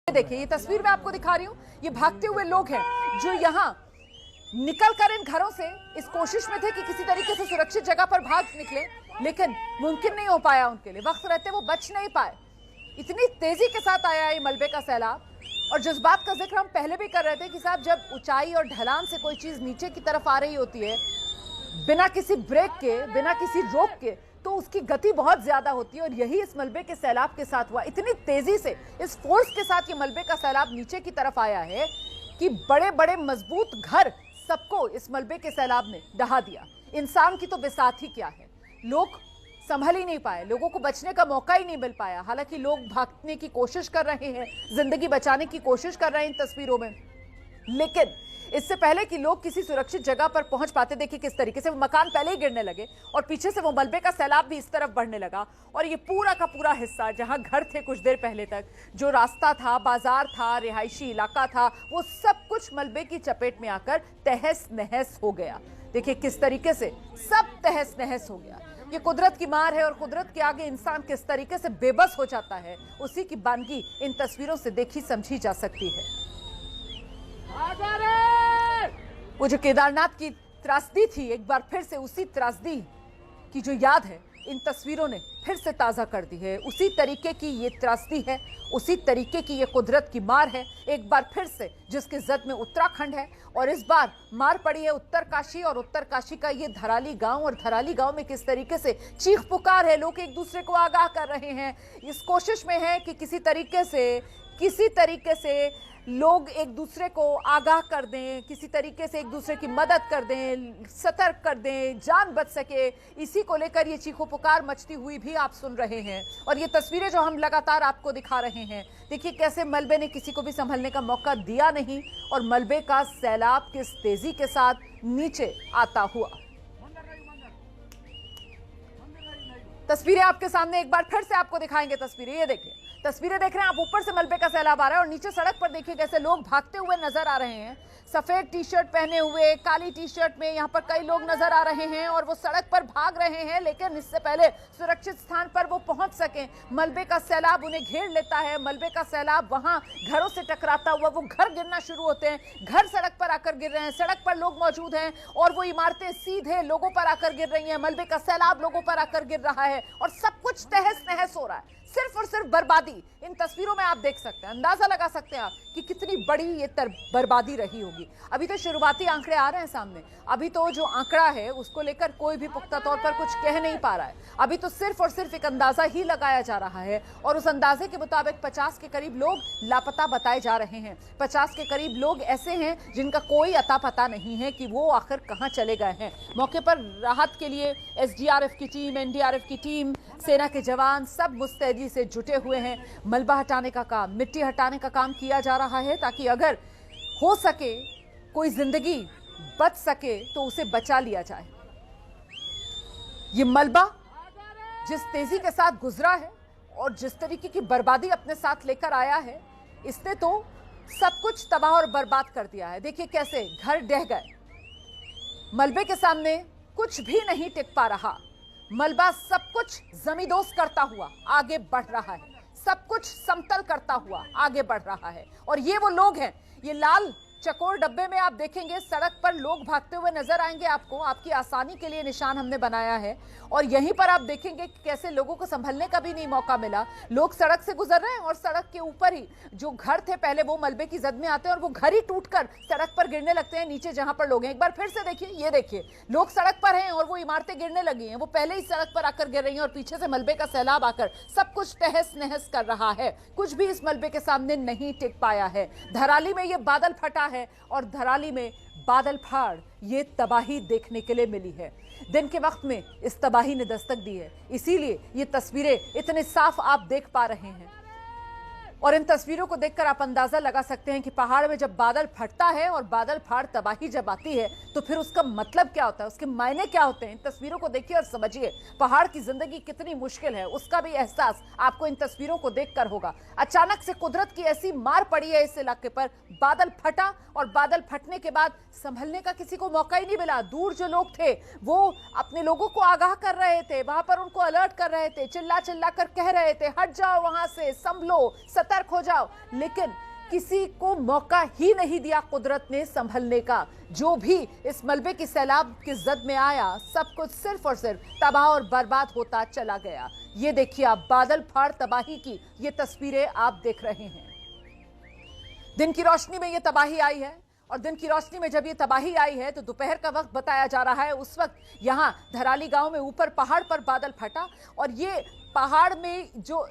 देखिए ये तस्वीर मैं आपको दिखा रही हूँ। ये भागते हुए लोग हैं जो यहाँ निकल कर इन घरों से इस कोशिश में थे कि किसी तरीके से सुरक्षित जगह पर भाग निकले, लेकिन मुमकिन नहीं हो पाया उनके लिए। वक्त रहते वो बच नहीं पाए। इतनी तेजी के साथ आया ये मलबे का सैलाब। और जिस बात का जिक्र हम पहले भी कर रहे थे कि साहब जब ऊंचाई और ढलान से कोई चीज नीचे की तरफ आ रही होती है बिना किसी ब्रेक के, बिना किसी रोक के, तो उसकी गति बहुत ज्यादा होती है। और यही इस मलबे के सैलाब के साथ हुआ। इतनी तेजी से इस फोर्स के साथ ये मलबे का सैलाब नीचे की तरफ आया है कि बड़े बड़े मजबूत घर सबको इस मलबे के सैलाब ने दहा दिया। इंसान की तो बिसात ही क्या है। लोग संभल ही नहीं पाए, लोगों को बचने का मौका ही नहीं मिल पाया। हालांकि लोग भागने की कोशिश कर रहे हैं, जिंदगी बचाने की कोशिश कर रहे हैं इन तस्वीरों में, लेकिन इससे पहले कि लोग किसी सुरक्षित जगह पर पहुंच पाते, देखिए किस तरीके से वो मकान पहले ही गिरने लगे और पीछे से वो मलबे का सैलाब भी इस तरफ बढ़ने लगा। और ये पूरा का पूरा हिस्सा जहां घर थे कुछ देर पहले तक, जो रास्ता था, बाजार था, रिहायशी इलाका था, वो सब कुछ मलबे की चपेट में आकर तहस नहस हो गया। देखिए किस तरीके से सब तहस नहस हो गया। ये कुदरत की मार है और कुदरत के आगे इंसान किस तरीके से बेबस हो जाता है, उसी की बानगी इन तस्वीरों से देखी समझी जा सकती है। वो जो केदारनाथ की त्रासदी थी, एक बार फिर से उसी त्रासदी की जो याद है इन तस्वीरों ने फिर से ताजा कर दी है। उसी तरीके की ये त्रासदी है, उसी तरीके की ये कुदरत की मार है एक बार फिर से, जिसके जद में उत्तराखंड है। और इस बार मार पड़ी है उत्तरकाशी, और उत्तरकाशी का ये धराली गांव। और धराली गांव में किस तरीके से चीख पुकार है, लोग एक दूसरे को आगाह कर रहे हैं, इस कोशिश में है कि किसी तरीके से लोग एक दूसरे को आगाह कर दें, किसी तरीके से एक दूसरे की मदद कर दें, सतर्क कर दें, जान बच सके। इसी को लेकर ये चीखो पुकार मचती हुई भी आप सुन रहे हैं। और ये तस्वीरें जो हम लगातार आपको दिखा रहे हैं, देखिए कैसे मलबे ने किसी को भी संभलने का मौका दिया नहीं और मलबे का सैलाब किस तेजी के साथ नीचे आता हुआ। तस्वीरें आपके सामने एक बार फिर से आपको दिखाएंगे। तस्वीरें ये देखिए, तस्वीरें देख रहे हैं आप, ऊपर से मलबे का सैलाब आ रहा है और नीचे सड़क पर देखिए कैसे लोग भागते हुए नजर आ रहे हैं। सफेद टी शर्ट पहने हुए, काली टी शर्ट में यहाँ पर कई लोग नजर आ रहे हैं और वो सड़क पर भाग रहे हैं, लेकिन इससे पहले सुरक्षित स्थान पर वो पहुंच सके। मलबे का सैलाब उन्हें घेर लेता है, मलबे का सैलाब वहां घरों से टकराता हुआ वो घर गिरना शुरू होते हैं। घर सड़क पर आकर गिर रहे हैं, सड़क पर लोग मौजूद हैं और वो इमारतें सीधे लोगों पर आकर गिर रही हैं। मलबे का सैलाब लोगों पर आकर गिर रहा है और सब कुछ तहस नहस हो रहा है। सिर्फ और सिर्फ बर्बादी इन तस्वीरों में आप देख सकते हैं, अंदाजा लगा सकते हैं आप कि कितनी बड़ी ये बर्बादी रही होगी। अभी तो शुरुआती आंकड़े आ रहे हैं सामने, अभी तो जो आंकड़ा है उसको लेकर कोई भी पुख्ता तौर पर कुछ कह नहीं पा रहा है। अभी तो सिर्फ और सिर्फ एक अंदाजा ही लगाया जा रहा है और उस अंदाजे के मुताबिक 50 के करीब लोग लापता बताए जा रहे हैं। 50 के करीब लोग ऐसे हैं जिनका कोई अता पता नहीं है कि वो आखिर कहां चले गए हैं। मौके पर राहत के लिए एसडीआरएफ की टीम, एनडीआरएफ की टीम, सेना के जवान सब मुस्तैदी से जुटे हुए हैं। मलबा हटाने का काम, मिट्टी हटाने का काम किया जा रहा है ताकि अगर हो सके कोई जिंदगी बच सके तो उसे बचा लिया जाए। ये मलबा जिस तेजी के साथ गुजरा है और जिस तरीके की बर्बादी अपने साथ लेकर आया है, इसने तो सब कुछ तबाह और बर्बाद कर दिया है। देखिए कैसे घर ढह गए, मलबे के सामने कुछ भी नहीं टिक पा रहा। मलबा सब कुछ जमींदोज करता हुआ आगे बढ़ रहा है, सब कुछ समतल करता हुआ आगे बढ़ रहा है। और ये वो लोग हैं, ये लाल चकोर डब्बे में आप देखेंगे सड़क पर लोग भागते हुए नजर आएंगे आपको, आपकी आसानी के लिए निशान हमने बनाया है। और यहीं पर आप देखेंगे कि कैसे लोगों को संभलने का भी नहीं मौका मिला। लोग सड़क से गुजर रहे हैं और सड़क के ऊपर ही जो घर थे पहले वो मलबे की जद में आते हैं और वो घर ही टूटकर सड़क पर गिरने लगते हैं नीचे जहां पर लोग हैं। एक बार फिर से देखिए, ये देखिए लोग सड़क पर हैं और वो इमारतें गिरने लगी हैं, वो पहले ही सड़क पर आकर गिर रही हैं और पीछे से मलबे का सैलाब आकर सब कुछ तहस नहस कर रहा है। कुछ भी इस मलबे के सामने नहीं टिक पाया है। धराली में ये बादल फटा है और धराली में बादल फाड़ ये तबाही देखने के लिए मिली है। दिन के वक्त में इस तबाही ने दस्तक दी है, इसीलिए ये तस्वीरें इतने साफ आप देख पा रहे हैं। और इन तस्वीरों को देखकर आप अंदाजा लगा सकते हैं कि पहाड़ में जब बादल फटता है और बादल फाड़ तबाही जब आती है तो फिर उसका मतलब क्या होता है, उसके मायने क्या होते हैं। इन तस्वीरों को देखिए और समझिए पहाड़ की जिंदगी कितनी मुश्किल है, उसका भी एहसास आपको इन तस्वीरों को देखकर होगा। अचानक से कुदरत की ऐसी मार पड़ी है इस इलाके पर, बादल फटा और बादल फटने के बाद संभलने का किसी को मौका ही नहीं मिला। दूर जो लोग थे वो अपने लोगों को आगाह कर रहे थे, वहां पर उनको अलर्ट कर रहे थे, चिल्ला चिल्ला कर कह रहे थे हट जाओ वहां से, संभलो, सतर्क सतर्क हो जाओ, लेकिन किसी को मौका ही नहीं दिया कुदरत ने संभलने का। जो भी इस मलबे की सैलाब की जद में आया, सब कुछ सिर्फ और सिर्फ तबाह और बर्बाद होता चला गया। ये देखिए आप, बादल फाड़ तबाही की ये तस्वीरें आप देख रहे हैं। दिन की रोशनी में ये तबाही आई है, और दिन की रोशनी में जब ये तबाही आई है तो दोपहर का वक्त बताया जा रहा है। उस वक्त यहां धराली गांव में ऊपर पहाड़ पर बादल फटा, और ये पहाड़ में जो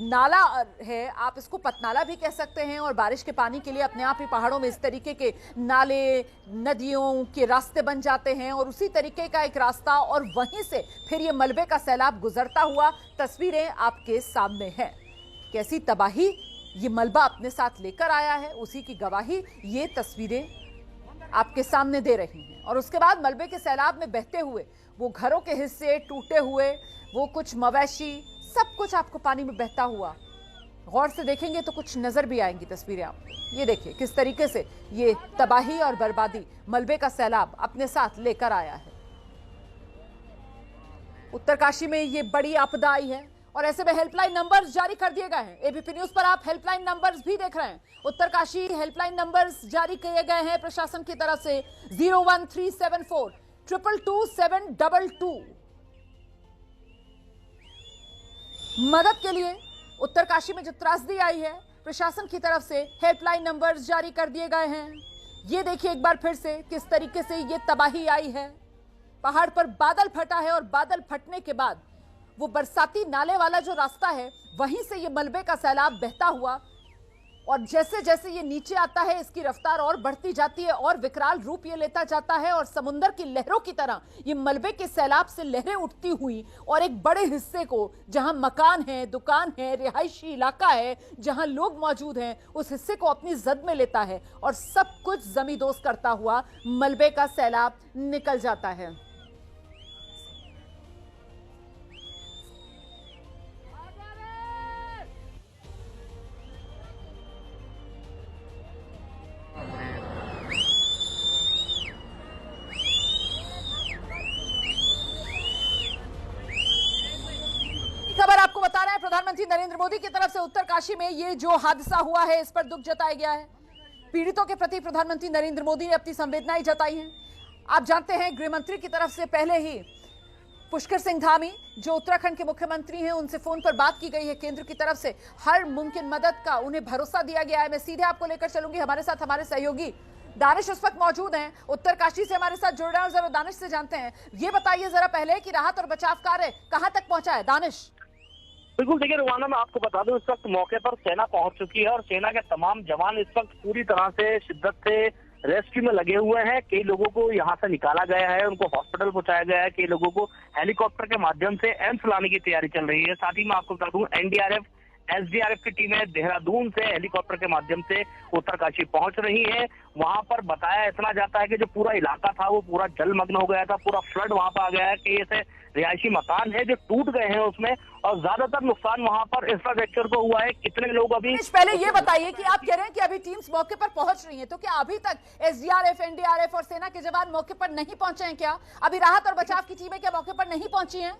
नाला है, आप इसको पतनाला भी कह सकते हैं, और बारिश के पानी के लिए अपने आप ही पहाड़ों में इस तरीके के नाले, नदियों के रास्ते बन जाते हैं, और उसी तरीके का एक रास्ता, और वहीं से फिर ये मलबे का सैलाब गुजरता हुआ तस्वीरें आपके सामने हैं। कैसी तबाही ये मलबा अपने साथ लेकर आया है, उसी की गवाही ये तस्वीरें आपके सामने दे रही हैं। और उसके बाद मलबे के सैलाब में बहते हुए वो घरों के हिस्से टूटे हुए, वो कुछ मवेशी, सब कुछ आपको पानी में बहता हुआ गौर से देखेंगे तो कुछ नजर भी आएंगी तस्वीरें आपको। ये देखिए किस तरीके से ये तबाही और बर्बादी मलबे का सैलाब अपने साथ लेकर आया है। उत्तरकाशी में ये बड़ी आपदा आई है, और ऐसे में हेल्पलाइन नंबर्स जारी कर दिए गए हैं। एबीपी न्यूज पर आप हेल्पलाइन नंबर्स भी देख रहे हैं। उत्तरकाशी हेल्पलाइन नंबर्स जारी किए गए हैं प्रशासन की तरफ से, 01374 222 722। मदद के लिए उत्तरकाशी में जो त्रासदी आई है, प्रशासन की तरफ से हेल्पलाइन नंबर्स जारी कर दिए गए हैं। ये देखिए एक बार फिर से किस तरीके से ये तबाही आई है। पहाड़ पर बादल फटा है, और बादल फटने के बाद वो बरसाती नाले वाला जो रास्ता है, वहीं से ये मलबे का सैलाब बहता हुआ, और जैसे जैसे ये नीचे आता है इसकी रफ्तार और बढ़ती जाती है, और विकराल रूप ये लेता जाता है, और समुंदर की लहरों की तरह ये मलबे के सैलाब से लहरें उठती हुई, और एक बड़े हिस्से को जहां मकान है, दुकान है, रिहायशी इलाका है, जहां लोग मौजूद हैं, उस हिस्से को अपनी जद में लेता है, और सब कुछ जमींदोज करता हुआ मलबे का सैलाब निकल जाता है। खबर आपको बता रहे हैं, प्रधानमंत्री नरेंद्र मोदी की तरफ से उत्तरकाशी में ये जो हादसा हुआ है, इस पर दुख जताया गया है। पीड़ितों के प्रति प्रधानमंत्री नरेंद्र मोदी ने अपनी संवेदनाएं जताई हैं। आप जानते हैं गृह मंत्री की तरफ से पहले ही पुष्कर सिंह धामी, जो उत्तराखंड के मुख्यमंत्री हैं, उनसे फोन पर बात की गई है। केंद्र की तरफ से हर मुमकिन मदद का उन्हें भरोसा दिया गया है। मैं सीधे आपको लेकर चलूंगी, हमारे साथ हमारे सहयोगी दानिश उस वक्त मौजूद हैं, उत्तरकाशी से हमारे साथ जुड़ रहे हैं, और जरा दानिश से जानते हैं। ये बताइए जरा पहले कि राहत और बचाव कार्य कहां तक पहुंचा है। दानिश। बिल्कुल, देखिए रुवाना, मैं आपको बता दूं, इस वक्त मौके पर सेना पहुंच चुकी है, और सेना के तमाम जवान इस वक्त पूरी तरह से शिद्दत से रेस्क्यू में लगे हुए हैं। कई लोगों को यहां से निकाला गया है, उनको हॉस्पिटल पहुंचाया गया है, कई लोगों को हेलीकॉप्टर के माध्यम से एम्स लाने की तैयारी चल रही है। साथ ही मैं आपको बता दूं, एनडीआरएफ, एसडीआरएफ की टीमें देहरादून से हेलीकॉप्टर के माध्यम से उत्तरकाशी पहुंच रही है। वहां पर बताया इतना जाता है कि जो पूरा इलाका था वो पूरा जलमग्न हो गया था, पूरा फ्लड वहां पर आ गया है। कई ऐसे रिहायशी मकान है जो टूट गए हैं उसमें, और ज्यादातर नुकसान वहां पर इंफ्रास्ट्रक्चर को हुआ है। कितने लोग अभी, पहले ये बताइए कि आप कह रहे हैं कि अभी टीम्स मौके पर पहुंच रही हैं, तो क्या अभी तक एसडीआरएफ, एनडीआरएफ और सेना के जवान मौके पर नहीं पहुंचे हैं? क्या अभी राहत और बचाव की टीमें क्या मौके पर नहीं पहुंची हैं?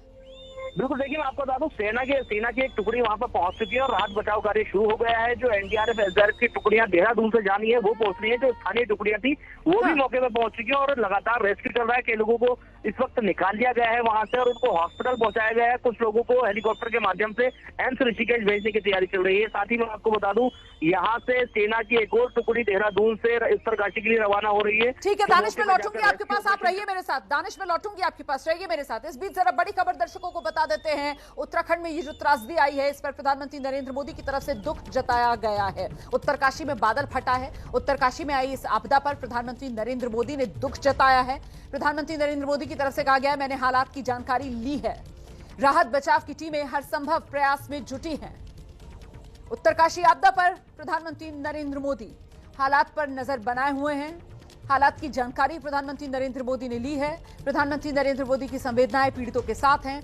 बिल्कुल, देखिए मैं आपको बता दूं, सेना की एक टुकड़ी वहां पर पहुंच चुकी है, और राहत बचाव कार्य शुरू हो गया है। जो एनडीआरएफ, एसडीआरएफ की टुकड़ियां देहरादून से जानी है वो पहुंच रही है, जो स्थानीय टुकड़ियां थी वो भी मौके पर पहुंच चुकी है, और लगातार रेस्क्यू चल रहा है। कई लोगों को इस वक्त निकाल लिया गया है वहां से, और उनको हॉस्पिटल पहुंचाया गया है। कुछ लोगों को हेलीकॉप्टर के माध्यम से एम्स ऋषिकेश भेजने की तैयारी चल रही है। साथ ही मैं आपको बता दूं, यहाँ से सेना की एक और टुकड़ी देहरादून से उत्तरकाशी के लिए रवाना हो रही है। ठीक है दानिश, में लौटूंगी आपके पास, आप रहिए मेरे साथ। दानिश, में लौटूंगी आपके पास, रहिए मेरे साथ। इस बीच जरा बड़ी खबर दर्शकों को बता देते हैं। उत्तराखंड में ये जो त्रासदी आई है, इस पर प्रधानमंत्री नरेंद्र मोदी की तरफ से दुख जताया गया है। उत्तरकाशी में बादल फटा है, उत्तरकाशी में आई इस आपदा पर प्रधानमंत्री नरेंद्र मोदी ने दुख जताया है। प्रधानमंत्री नरेंद्र मोदी की तरफ से कहा गया है, मैंने हालात की जानकारी ली है, राहत बचाव की टीमें हर संभव प्रयास में जुटी हैं। उत्तरकाशी आपदा पर प्रधानमंत्री नरेंद्र मोदी हालात पर नजर बनाए हुए हैं। हालात की जानकारी प्रधानमंत्री नरेंद्र मोदी ने ली है। प्रधानमंत्री नरेंद्र मोदी की संवेदनाएं पीड़ितों के साथ हैं।